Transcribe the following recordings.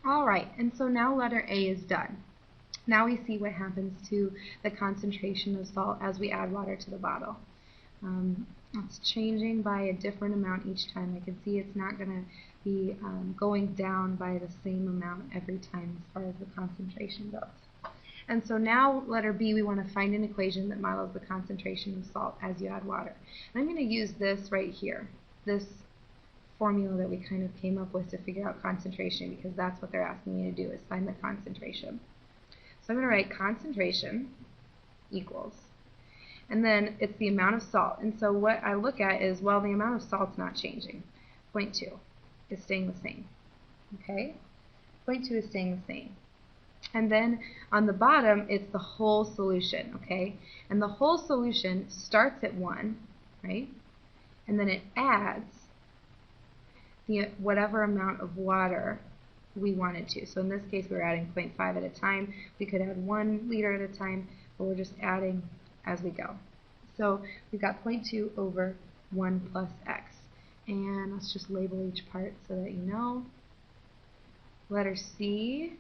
All right, and so now letter A is done. Now we see what happens to the concentration of salt as we add water to the bottle. It's changing by a different amount each time. I can see it's not going to be going down by the same amount every time as far as the concentration goes. And so now, letter B, we want to find an equation that models the concentration of salt as you add water. And I'm going to use this right here, this formula that we kind of came up with to figure out concentration, because that's what they're asking me to do, is find the concentration. So I'm going to write concentration equals, and then it's the amount of salt. And so what I look at is, well, the amount of salt's not changing. 0.2 is staying the same. Okay? 0.2 is staying the same. And then on the bottom, it's the whole solution. Okay? And the whole solution starts at 1, right? And then it adds whatever amount of water we wanted to. So in this case, we're adding 0.5 at a time. We could add 1 liter at a time, but we're just adding as we go. So we've got 0.2 over 1 plus x. And let's just label each part so that you know. Letter C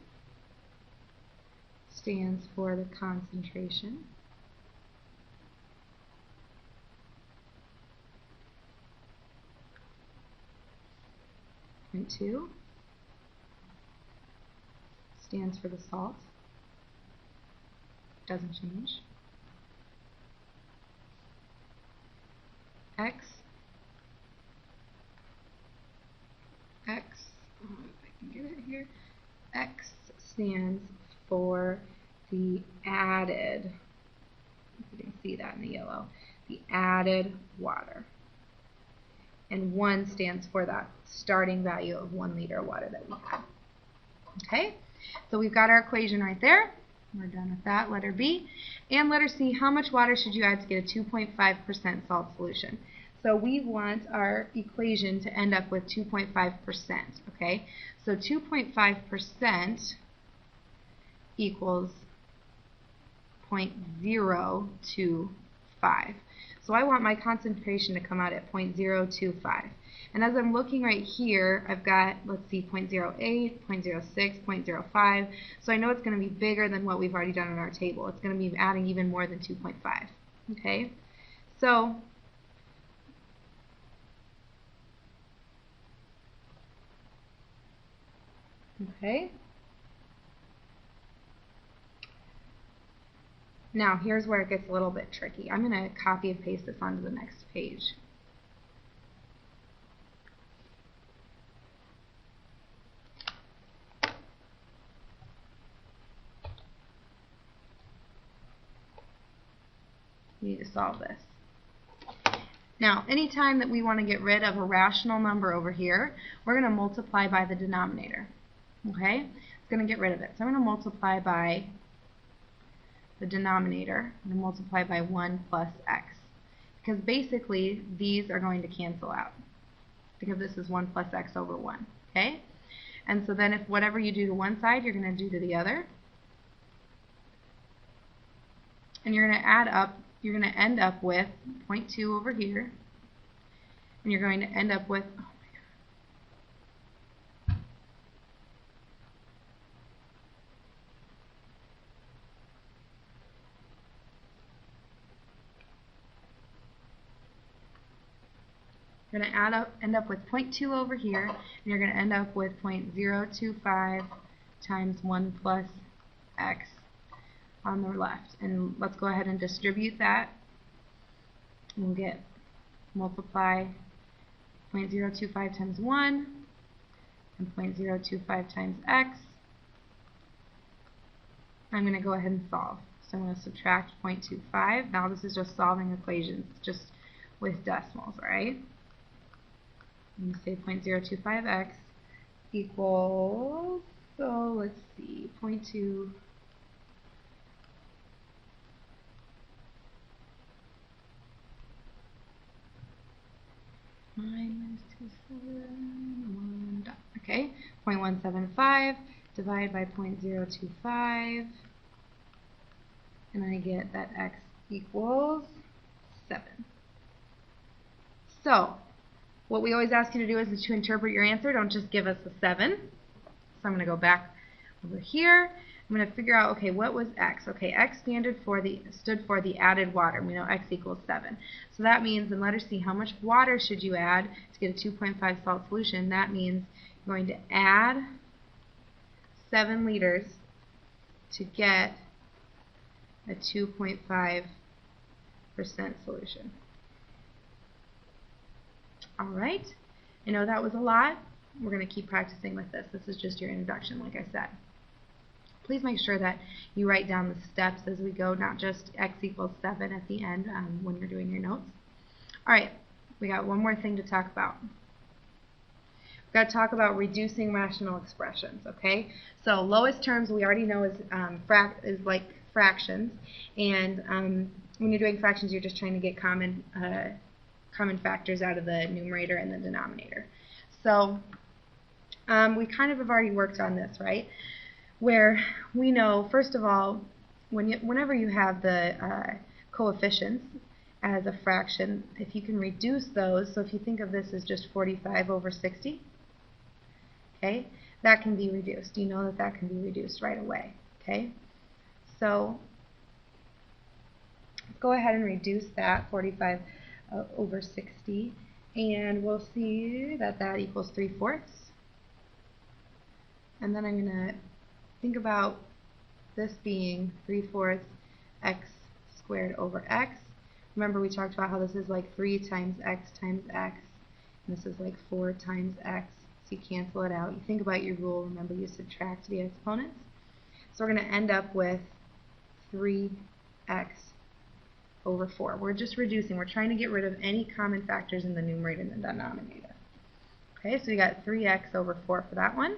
stands for the concentration. Point 2 stands for the salt. Doesn't change. X, oh, if I can get it here, X stands for the added, if you can see that in the yellow, the added water. And 1 stands for that starting value of 1 liter of water that we had. Okay, so we've got our equation right there. We're done with that, letter B. And letter C, how much water should you add to get a 2.5% salt solution? So we want our equation to end up with 2.5%, okay? So 2.5% equals 0.025. So I want my concentration to come out at 0.025. And as I'm looking right here, I've got, let's see, 0.08, 0.06, 0.05. So I know it's going to be bigger than what we've already done on our table. It's going to be adding even more than 2.5. Okay? So now here's where it gets a little bit tricky. I'm going to copy and paste this onto the next page. We need to solve this. Now, anytime that we want to get rid of a rational number over here, we're going to multiply by the denominator. Okay? It's going to get rid of it. So I'm going to multiply by the denominator. I'm going to multiply by 1 plus x. Because basically, these are going to cancel out. Because this is 1 plus x over 1. Okay? And so then if whatever you do to one side, you're going to do to the other. And you're going to add up. You're going to end up with 0.2 over here, and you're going to end up with, oh my God. You're going to end up with 0.2 over here, and you're going to end up with 0.025 times 1 plus x on the left. And let's go ahead and distribute that. We'll get multiply 0.025 times 1 and 0.025 times x. I'm going to go ahead and solve. So I'm going to subtract 0.25. Now this is just solving equations, just with decimals, right? I'm going to say 0.025x equals, so let's see, 0.2 minus 271, okay, 0.175 divided by 0.025, and I get that x equals 7. So what we always ask you to do is to interpret your answer. Don't just give us a 7. So I'm going to go back over here. I'm going to figure out, okay, what was x? Okay, x stood for the added water. We know x equals 7. So that means in letter C, how much water should you add to get a 2.5 salt solution? That means you're going to add 7 liters to get a 2.5% solution. All right, I know that was a lot. We're going to keep practicing with this. This is just your introduction, like I said. Please make sure that you write down the steps as we go, not just x equals 7 at the end when you're doing your notes. All right, we got one more thing to talk about. We've got to talk about reducing rational expressions, okay? So lowest terms we already know is like fractions, and when you're doing fractions, you're just trying to get common factors out of the numerator and the denominator. So we kind of have already worked on this, right? Where we know, first of all, whenever you have the coefficients as a fraction, if you can reduce those, so if you think of this as just 45 over 60, okay, that can be reduced. You know that that can be reduced right away, okay? So let's go ahead and reduce that 45 over 60, and we'll see that that equals 3/4. And then I'm going to think about this being 3/4 x squared over x. Remember we talked about how this is like 3 times x, and this is like 4 times x, so you cancel it out. You think about your rule, remember you subtract the exponents. So we're going to end up with 3x over 4. We're just reducing. We're trying to get rid of any common factors in the numerator and the denominator. Okay, so we got 3x over 4 for that one.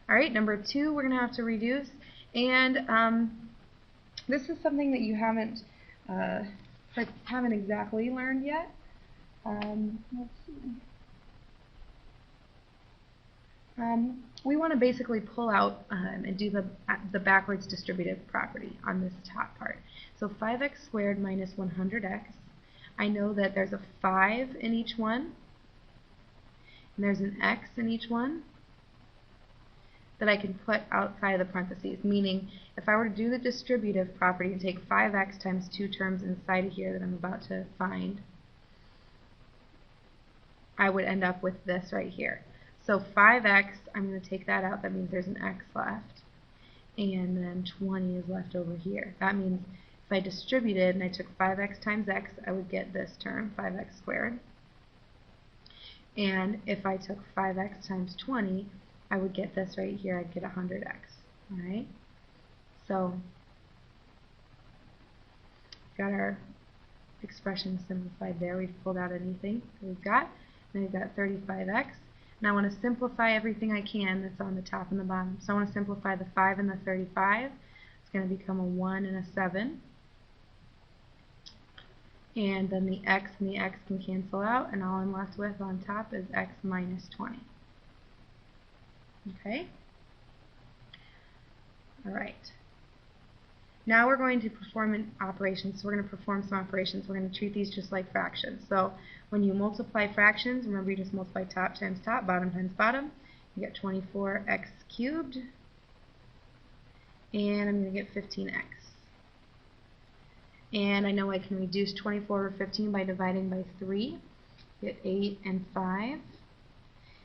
All right, number 2 we're going to have to reduce, and this is something that you haven't exactly learned yet. Let's see. We want to basically pull out and do the backwards distributive property on this top part. So 5x squared minus 100x. I know that there's a 5 in each one, and there's an x in each one that I can put outside of the parentheses, meaning if I were to do the distributive property and take 5x times 2 terms inside of here that I'm about to find, I would end up with this right here. So 5x, I'm going to take that out. That means there's an x left. And then 20 is left over here. That means if I distributed and I took 5x times x, I would get this term, 5x squared. And if I took 5x times 20, I would get this right here. I'd get 100x. All right? So we've got our expression simplified there. We've pulled out anything that we've got. Then we've got 35x. And I want to simplify everything I can that's on the top and the bottom. So I want to simplify the 5 and the 35. It's going to become a 1 and a 7. And then the x and the x can cancel out, and all I'm left with on top is x minus 20. Okay? Alright. Now we're going to perform an operation. So we're going to perform some operations. We're going to treat these just like fractions. So when you multiply fractions, remember you just multiply top times top, bottom times bottom. You get 24x cubed. And I'm going to get 15x. And I know I can reduce 24 over 15 by dividing by 3. Get 8 and 5.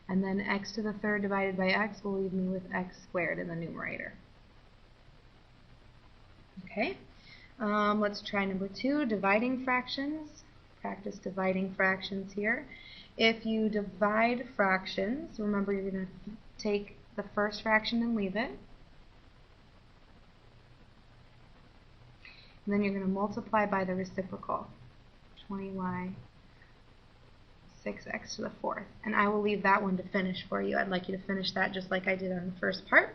And then x to the third divided by x will leave me with x squared in the numerator. Okay, let's try number 2, dividing fractions. Practice dividing fractions here. If you divide fractions, remember you're going to take the first fraction and leave it. And then you're going to multiply by the reciprocal, 20y, 6x to the 4th. And I will leave that one to finish for you. I'd like you to finish that just like I did on the first part.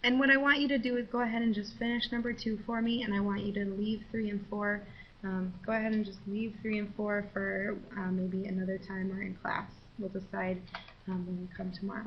And what I want you to do is go ahead and just finish number 2 for me, and I want you to leave 3 and 4. Go ahead and just leave 3 and 4 for maybe another time or in class. We'll decide when we come tomorrow.